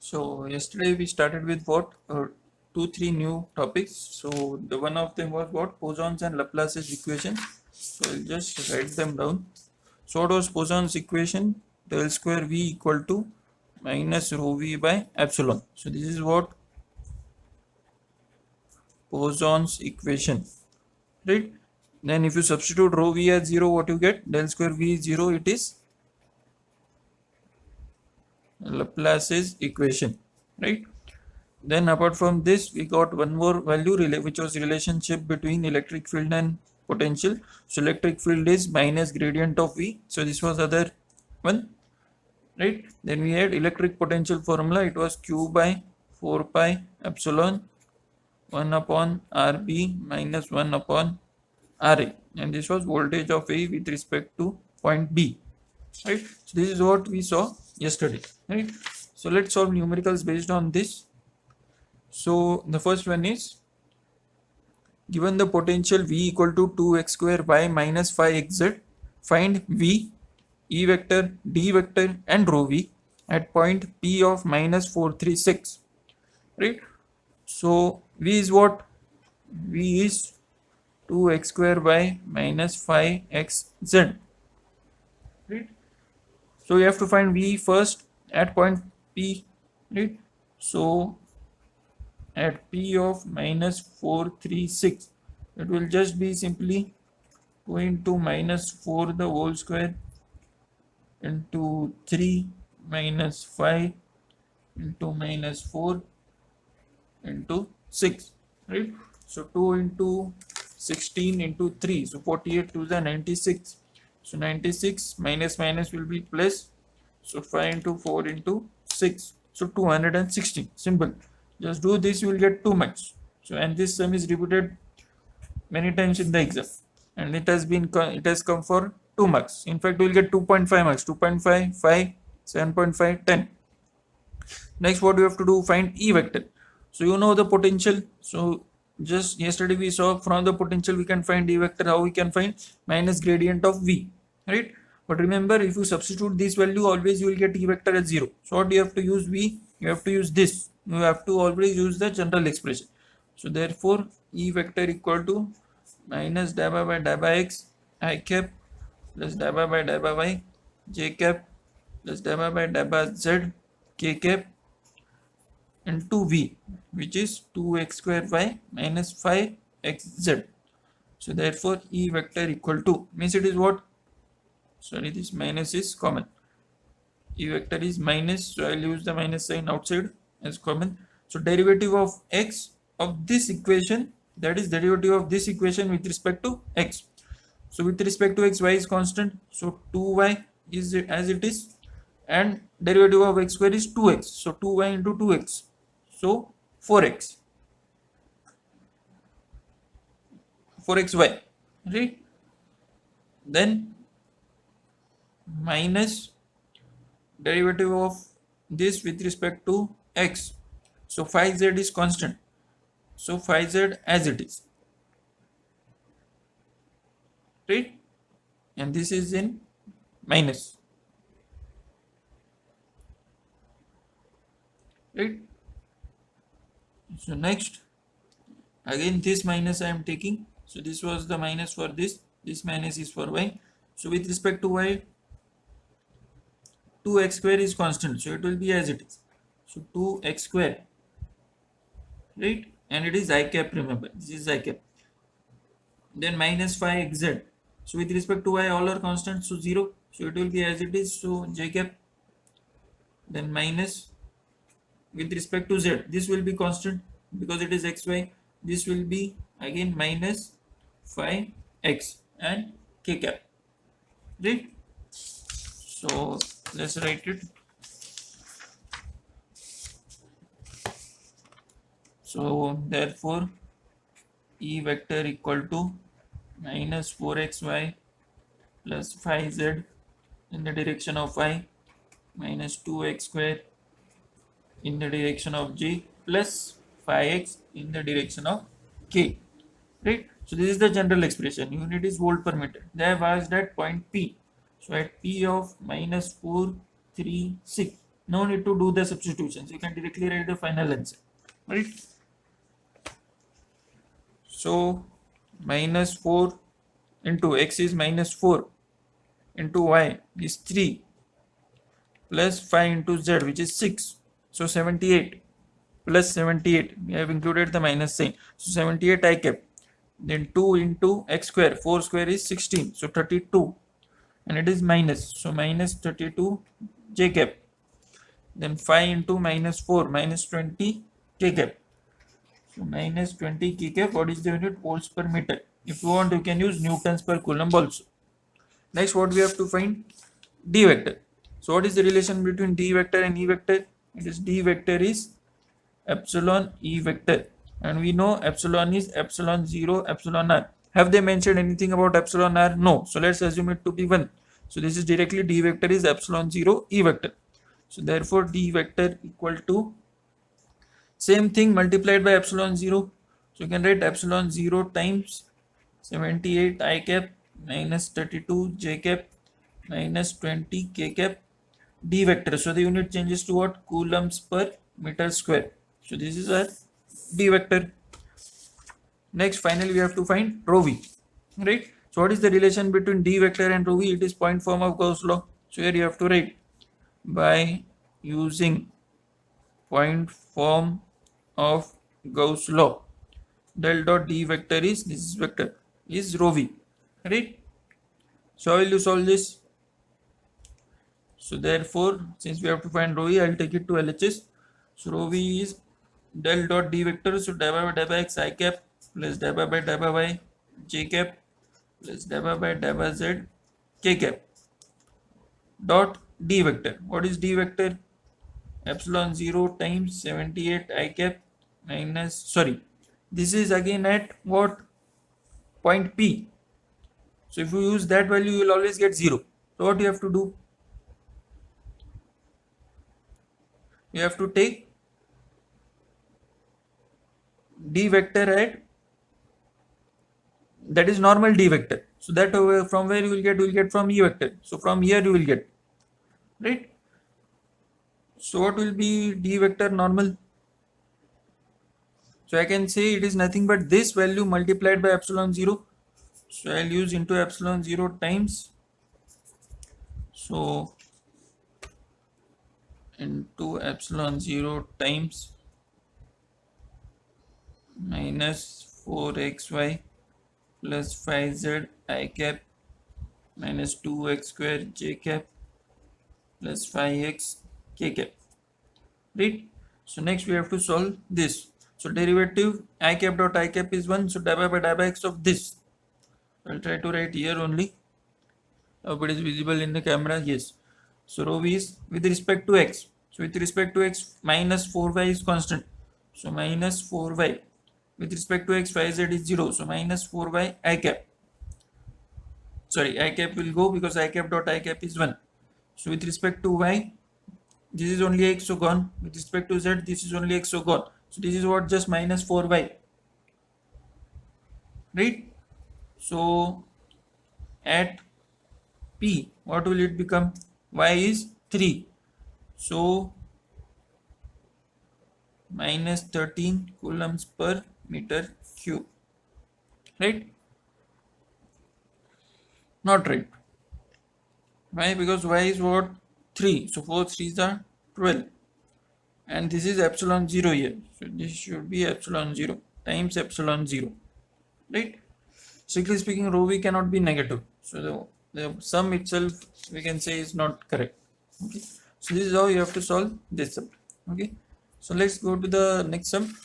So yesterday we started with what three new topics. So the one of them was what Poisson's and Laplace's equation. So I'll just write them down. So what was Poisson's equation? Del square V equal to minus rho V by epsilon. So this is what Poisson's equation, right? Then if you substitute rho V as 0, what you get? Del square V is 0, it is Laplace's equation, right? Then apart from this, we got one more value which was relationship between electric field and potential. So electric field is minus gradient of V. So this was other one, right? Then we had electric potential formula. It was Q by 4 pi epsilon 1 upon RB minus 1 upon RA. And this was voltage of A with respect to point B, right? So this is what we saw yesterday, right? So let's solve numericals based on this. So the first one is, given the potential V equal to 2x square y minus 5xz, find V, E vector, D vector and rho V at point P of minus 436, right? So V is what? V is 2x square y minus 5xz, right? So you have to find V first at point P, right? So at P of minus 436, it will just be simply 2 into minus 4 the whole square into 3 minus 5 into minus 4 into 6, right? So 2 into 16 into 3, so 48 to the 96. So 96 minus minus will be plus. So 5 into 4 into 6, so 216. Simple. Just do this, you will get 2 marks. So and this sum is repeated many times in the exam, and it has come for 2 marks. In fact, we will get 2.5 marks. 2.5, 5, 7.5, 10. Next, what you have to do, find E vector. So you know the potential. So just yesterday we saw from the potential we can find E vector. How we can find? Minus gradient of V, right? But remember, if you substitute this value, always you will get E vector as 0. So what do you have to use? V, you have to use this. You have to always use the general expression. So therefore E vector equal to minus da by x I cap plus da by y j cap plus da by z k cap into V, which is 2x square y minus 5xz. So therefore E vector equal to, means it is what? Sorry, this minus is common. E vector is minus, so I'll use the minus sign outside as common. So derivative of x of this equation, that is derivative of this equation with respect to x. So with respect to x, y is constant, so 2y is as it is, and derivative of x square is 2x, so 2y into 2x, so 4xy, right? Then minus derivative of this with respect to x, so 5z is constant, so 5z as it is, right? And this is in minus, right? So next, again this minus I am taking, so this was the minus for this minus is for y. So with respect to y, 2x square is constant, so it will be as it is, so 2x square, right? And it is I cap, remember this is I cap. Then minus 5xz, so with respect to y all are constant, so 0, so it will be as it is, so j cap. Then minus with respect to z, this will be constant because it is xy, this will be again minus 5x and k cap, right? So let's write it. So therefore E vector equal to minus 4xy plus 5z in the direction of y minus 2x square in the direction of j plus 5x in the direction of k, right? So this is the general expression. Unit is volt per meter. They have asked at point P. So at P of minus 436, No need to do the substitutions. You can directly write the final answer, right? So minus 4 into x is minus 4 into y is 3 plus 5 into z, which is 6. So 78 plus 78. We have included the minus sign. So 78 I kept. Then 2 into x square. 4 square is 16. So 32. And it is minus. So minus 32 j cap. Then 5 into minus 4. Minus 20 k cap. So minus 20 k cap. What is the unit? Volts per meter. If you want, you can use newtons per coulomb also. Next, what we have to find? D vector. So what is the relation between D vector and E vector? It is D vector is epsilon E vector, and we know epsilon is epsilon 0 epsilon r. Have they mentioned anything about epsilon r? No. So let's assume it to be 1. So this is directly D vector is epsilon 0 E vector. So therefore D vector equal to same thing multiplied by epsilon 0. So you can write epsilon 0 times 78 I cap minus 32 j cap minus 20 k cap D vector. So the unit changes to what? Coulombs per meter square. So this is our D vector. Next, finally, we have to find rho v, right? So what is the relation between D vector and rho v? It is point form of Gauss law. So here you have to write by using point form of Gauss law. Del dot D vector is, this is vector, is rho v, right? So how will you solve this? So therefore, since we have to find rho v, I will take it to LHS. So rho v is del dot D vector. So dabba by x I cap plus dabba by y j cap plus dabba by z k cap dot D vector. What is D vector? Epsilon 0 times 78 I cap minus, sorry, this is again at what? Point P. So if you use that value, you will always get 0. So what you have to do? You have to take D vector at, that is normal D vector. So that from where you will get from E vector. So from here you will get, right? So what will be D vector normal? So I can say it is nothing but this value multiplied by epsilon 0. So I'll use into epsilon 0 times. So into epsilon 0 times minus 4xy plus 5z I cap minus 2x square j cap plus 5x k cap, right? So next we have to solve this. So derivative I cap dot I cap is 1. So dabba by x of this. I'll try to write here only. Hope it is visible in the camera. Yes. So rho v is with respect to x. So with respect to x, minus 4y is constant. So minus 4y. With respect to x, 5z is 0. So minus 4y I cap. Sorry, I cap will go because I cap dot I cap is 1. So with respect to y, this is only x, so gone. With respect to z, this is only x, so gone. So this is what? Just minus 4y. Right? So at P, what will it become? Y is 3. So minus 13 coulombs per meter cube. Right? Not right. Why? Because y is what? 3. So 4 3s are 12. And this is epsilon 0 here. So this should be epsilon 0 times epsilon 0. Right? Strictly speaking, rho v cannot be negative. So the sum itself we can say is not correct. Okay. So this is how you have to solve this sum. Okay. So let's go to the next sum.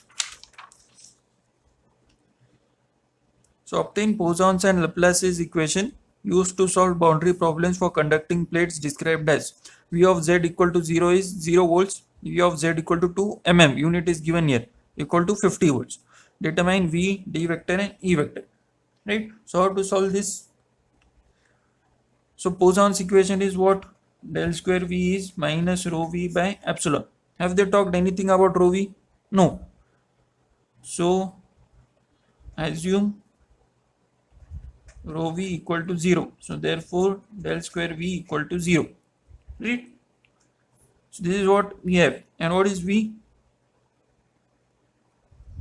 So obtain Poisson's and Laplace's equation used to solve boundary problems for conducting plates described as V of z equal to 0 is 0 volts, V of z equal to 2 mm, unit is given here, equal to 50 volts. Determine V, D vector and E vector. Right? So how to solve this? So Poisson's equation is what? Del square V is minus rho V by epsilon. Have they talked anything about rho V? No. So assume rho V equal to 0. So therefore del square V equal to 0. Right? So this is what we have. And what is V?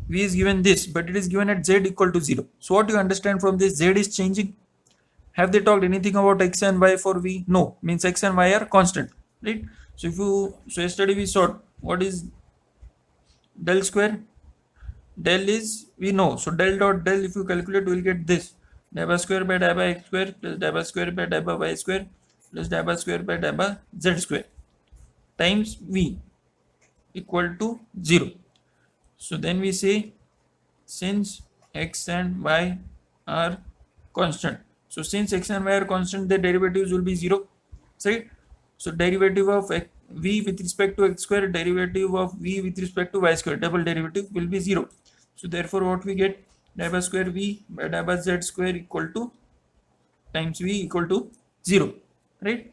V is given this, but it is given at z equal to 0. So what you understand from this, z is changing. Have they talked anything about x and y for V? No, means x and y are constant, right? So yesterday we saw what is del square. Del is we know, so del dot del, if you calculate, we will get this: dabba square by dabba x square plus dabba square by dabba y square plus dabba square by dabba z square times V equal to 0. So then we say, since x and y are constant, so since x and y are constant, the derivatives will be 0, right? So derivative of v with respect to x square, derivative of v with respect to y square, double derivative will be 0. So therefore what we get, dabba square v by dabba z square equal to times v equal to 0, right?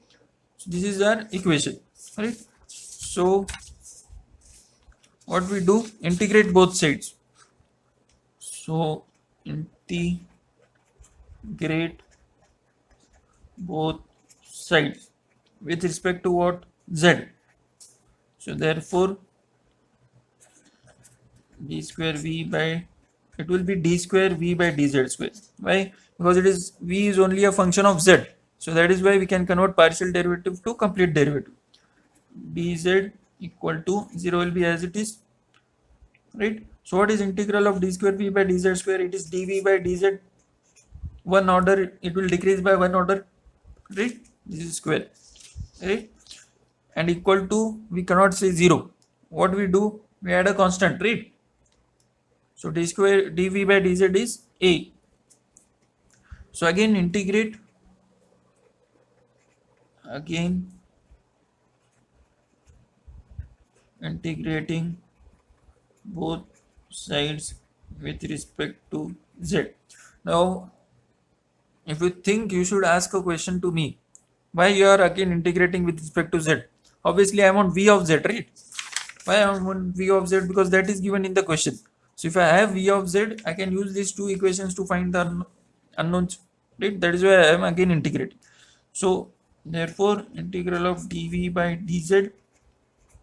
So this is our equation, right? So what we do, integrate both sides. So integrate both sides with respect to what, z. So therefore d square v by, it will be d square v by dz square. Why? Because it is, v is only a function of z, so that is why we can convert partial derivative to complete derivative. dz equal to 0 will be as it is, right? So what is integral of d square v by dz square? It is dv by dz, one order, it will decrease by one order, right? This is square, right? And equal to, we cannot say 0. What we do, we add a constant, right? So d square dv by dz is a. So again integrate, again integrating both sides with respect to z. Now if you think, you should ask a question to me, why you are again integrating with respect to z? Obviously I want v of z, right? Why I want v of z? Because that is given in the question. So if I have v of z, I can use these two equations to find the unknowns, right? That is why I am again integrating. So therefore integral of dv by dz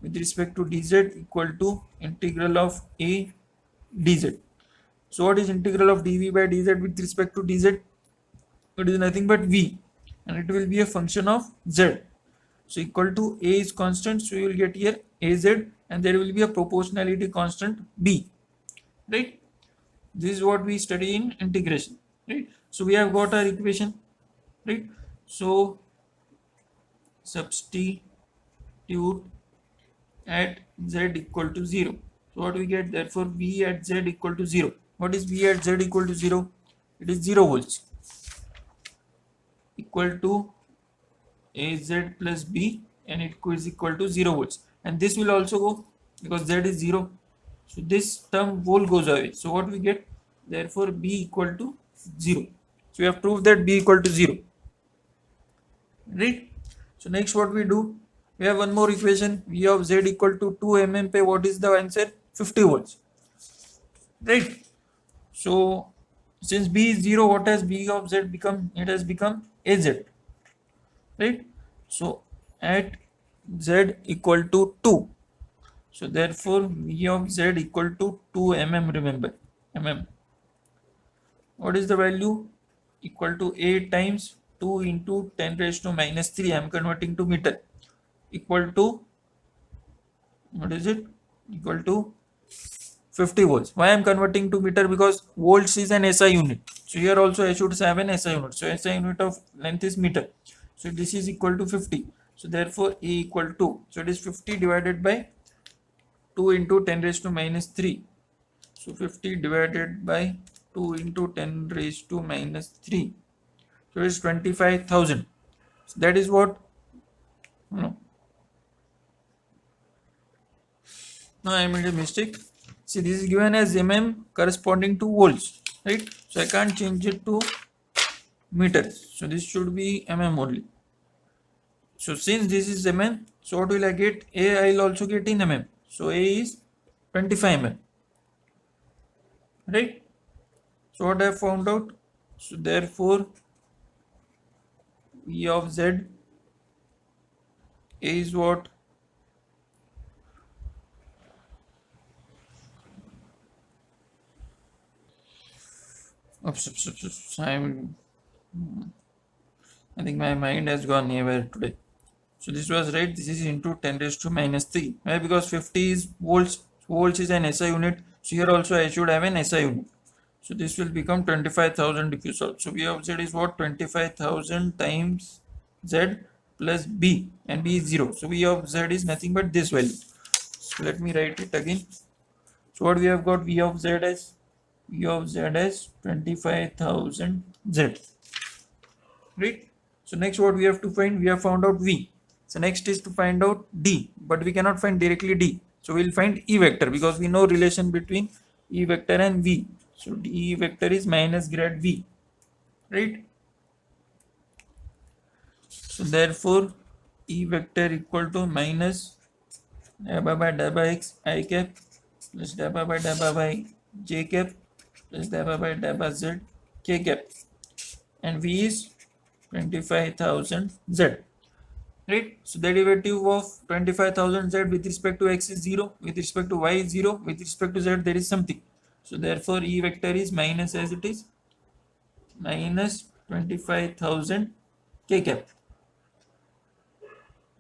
with respect to dz equal to integral of a dz. So what is integral of dv by dz with respect to dz? It is nothing but v, and it will be a function of z. So equal to a is constant, so you will get here az, and there will be a proportionality constant b, right? This is what we study in integration, right? So we have got our equation, right? So substitute at z equal to 0. So what we get, therefore v at z equal to 0. What is v at z equal to 0? It is 0 volts equal to az plus b, and it is equal to 0 volts, and this will also go because z is 0. So this term whole goes away. So what we get, therefore b equal to 0. So we have proved that b equal to 0, right? So next what we do, we have one more equation, v of z equal to 2 mm. What is the answer? 50 volts, right? So since b is 0, what has b of z become? It has become az, right? So at z equal to 2, so therefore v of z equal to 2 mm. Remember mm, what is the value? Equal to 8 times 2 into 10 raised to minus 3. I am converting to meter, equal to, what is it, equal to 50 volts. Why I am converting to meter? Because volts is an SI unit. So here also I should have an SI unit. So SI unit of length is meter. So this is equal to 50. So therefore A equal to, so it is 50 divided by 2 into 10 raised to minus 3. So 50 divided by 2 into 10 raised to minus 3. So it is 25,000. So that is what, no, I made a mistake. See, this is given as mm corresponding to volts, right? So I can't change it to meters. So this should be mm only. So since this is mm, so what will I get? A I will also get in mm. So A is 25 mm, right? So what I have found out? So therefore V of Z is what? Oops, oops, oops, oops. I think my mind has gone nowhere today. So this was right. This is into 10 raised to minus 3. Why? Because 50 is volts. Volts is an SI unit. So here also I should have an SI unit. So this will become 25,000 if you solve. So V of Z is what? 25,000 times Z plus B, and B is 0. So V of Z is nothing but this value. So let me write it again. So what we have got, V of Z as 25,000 Z. Right? So next what we have to find, we have found out V. So next is to find out D, but we cannot find directly D. So we'll find E vector because we know relation between E vector and V. So E vector is minus grad V, right? So therefore E vector equal to minus dabba by dabba x I cap plus dabba by dabba by j cap plus dabba by dabba z k cap, and V is 25,000 Z. Right? So the derivative of 25,000 Z with respect to x is 0, with respect to y is 0, with respect to z there is something. So therefore E vector is minus, as it is, minus 25,000 k cap.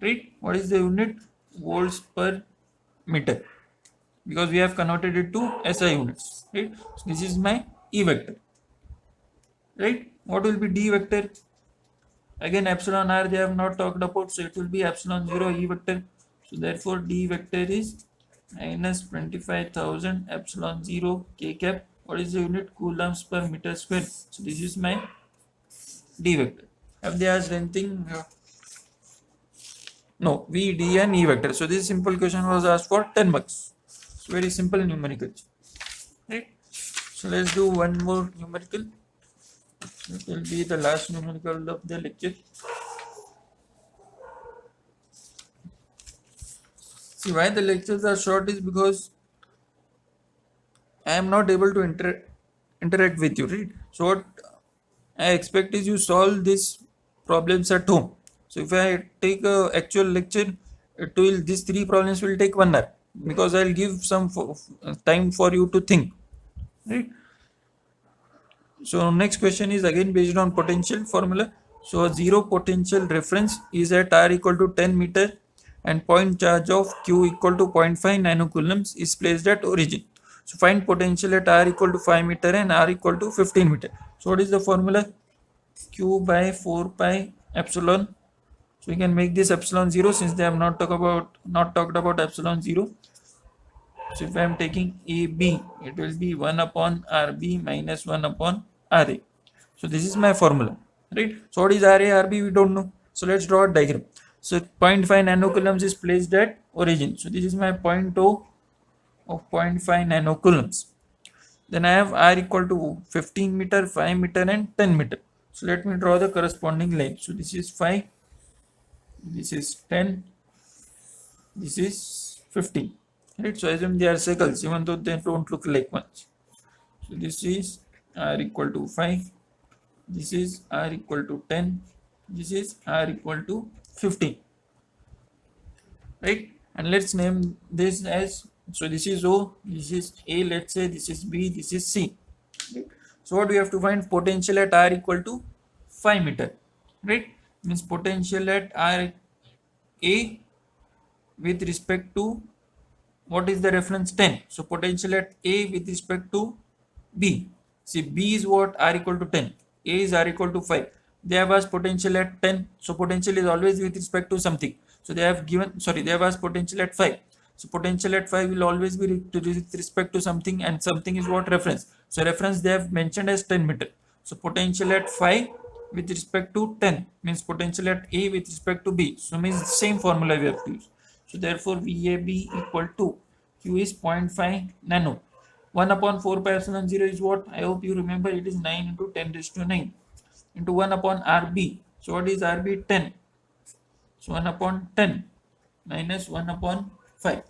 Right? What is the unit? Volts per meter, because we have converted it to SI units. Right? So this is my E vector. Right? What will be D vector? Again, epsilon r they have not talked about, so it will be epsilon 0 E vector. So therefore D vector is minus 25,000 epsilon 0 k cap. What is the unit? Coulombs per meter square. So this is my D vector. Have they asked anything? No, V, D and E vector. So this simple question was asked for 10 marks. It's very simple numericals. Right? So let's do one more numerical. It will be the last numerical of the lecture. See, why the lectures are short is because I am not able to interact with you, right? So what I expect is you solve these problems at home. So if I take a actual lecture, it will, these three problems will take 1 hour, because I'll give some time for you to think, right? So next question is again based on potential formula. So a zero potential reference is at r equal to 10 meter and point charge of q equal to 0.5 nanocoulombs is placed at origin. So find potential at r equal to 5 meter and r equal to 15 meter. So what is the formula? Q by 4 pi epsilon. So we can make this epsilon 0 since they have not talked about epsilon 0. So if I am taking AB, it will be 1 upon RB minus 1 upon RA. So this is my formula, right? So what is RA, RB? We don't know. So let's draw a diagram. So 0.5 nanocoulombs is placed at origin. So this is my point O of 0.5 nanocoulombs. Then I have R equal to 15 meter, 5 meter and 10 meter. So let me draw the corresponding line. So this is 5, this is 10, this is 15. Right? So assume they are circles even though they don't look like ones. So this is R equal to 5, this is R equal to 10, this is R equal to 15. Right? And let's name this as, so this is O, this is A, let's say this is B, this is C. Right? So what we have to find? Potential at R equal to 5 meter. Right? Means potential at R A with respect to, what is the reference? 10. So potential at A with respect to B. See, B is what? R equal to 10. A is R equal to 5. They have asked potential at 10. So potential is always with respect to something. So they have given, sorry, they have asked potential at 5. So potential at 5 will always be with respect to something, and something is what? Reference. So reference they have mentioned as 10 meter. So potential at 5 with respect to 10 means potential at A with respect to B. So means same formula we have to use. So therefore VAB equal to Q is 0.5 nano. 1 upon 4 pi epsilon 0 is what? I hope you remember, it is 9 into 10 raised to 9 into 1 upon RB. So what is RB? 10. So 1 upon 10 minus 1 upon 5.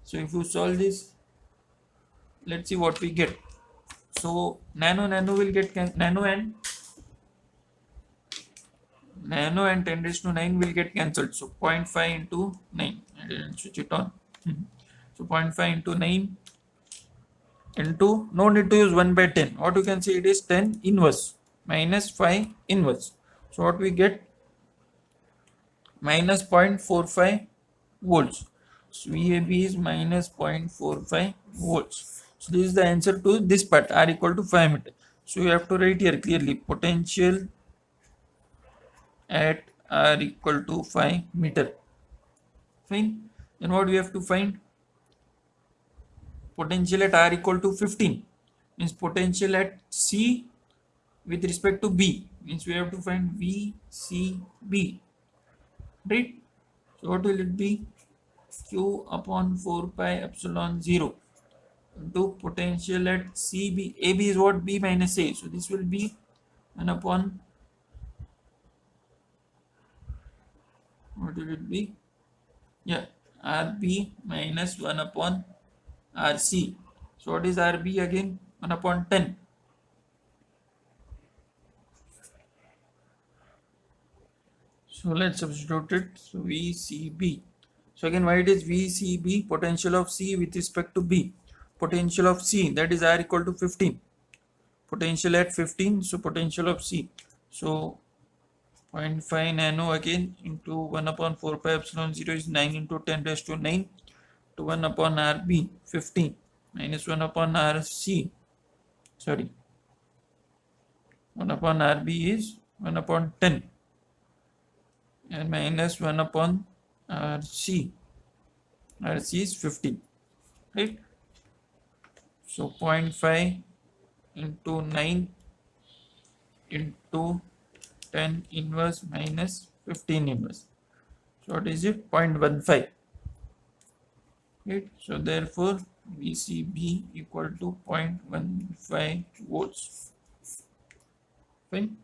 So if you solve this, let's see what we get. So nano will get nano and 10 raised to 9 will get cancelled. So 0.5 into 9. I didn't switch it on. So 0.5 into 9 into, no need to use 1 by 10, what you can say, it is 10 inverse minus 5 inverse. So what we get, minus 0.45 volts. So VAB is minus 0.45 volts. So this is the answer to this part, R equal to 5 meter. So you have to write here clearly, potential at R equal to 5 meter. Fine. Then what we have to find? Potential at R equal to 15 means potential at C with respect to B, means we have to find VCB, right? So what will it be? Q upon 4 pi epsilon 0 into potential at CB. AB is what? B minus A. So this will be 1 upon, what will it be? Yeah, RB minus 1 upon RC. So what is RB again? 1 upon 10. So let's substitute it. So VCB. So again, why it is VCB? Potential of C with respect to B. Potential of C, that is R equal to 15. Potential at 15. So potential of C. So 0.5 nano again into 1 upon 4 pi epsilon 0 is 9 into 10 raised to 9 to 1 upon RB 15 minus 1 upon RC. Sorry. 1 upon RB is 1 upon 10 and minus 1 upon RC. RC is 15, right? So 0.5 into 9 into 10 inverse minus 15 inverse. So what is it? 0.15. Right? So therefore VCB equal to 0.15 volts. Fine.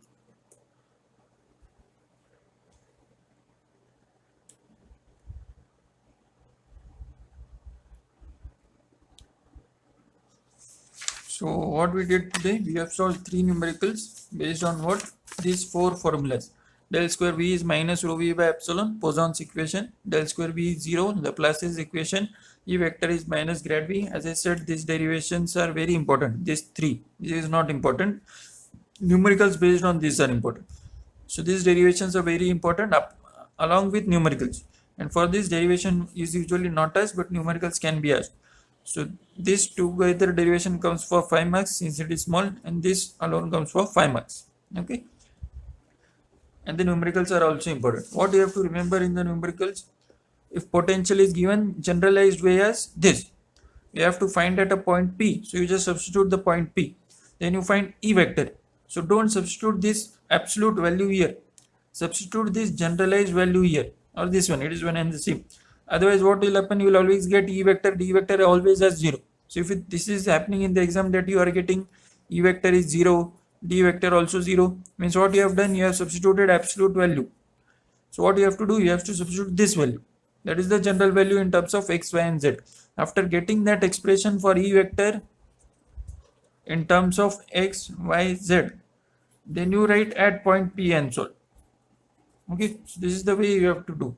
So what we did today, we have solved 3 numericals based on what? These 4 formulas. Del square V is minus rho V by epsilon, Poisson's equation. Del square V is 0, Laplace's equation. E vector is minus grad V. As I said, these derivations are very important. These 3. This is not important. Numericals based on these are important. So these derivations are very important along with numericals. And for this, derivation is usually not asked, but numericals can be asked. So this together derivation comes for 5 marks since it is small, and this alone comes for 5 marks. Okay. And the numericals are also important. What you have to remember in the numericals, if potential is given generalized way as this, you have to find at a point P. So you just substitute the point P. Then you find E vector. So don't substitute this absolute value here. Substitute this generalized value here, or this one. It is one and the same. Otherwise, what will happen? You will always get E vector, D vector always as 0. So if this is happening in the exam, that you are getting E vector is 0, D vector also 0, means what you have done? You have substituted absolute value. So what you have to do? You have to substitute this value. That is the general value in terms of x, y and z. After getting that expression for E vector in terms of x, y, z, then you write at point P and solve. Okay, so this is the way you have to do.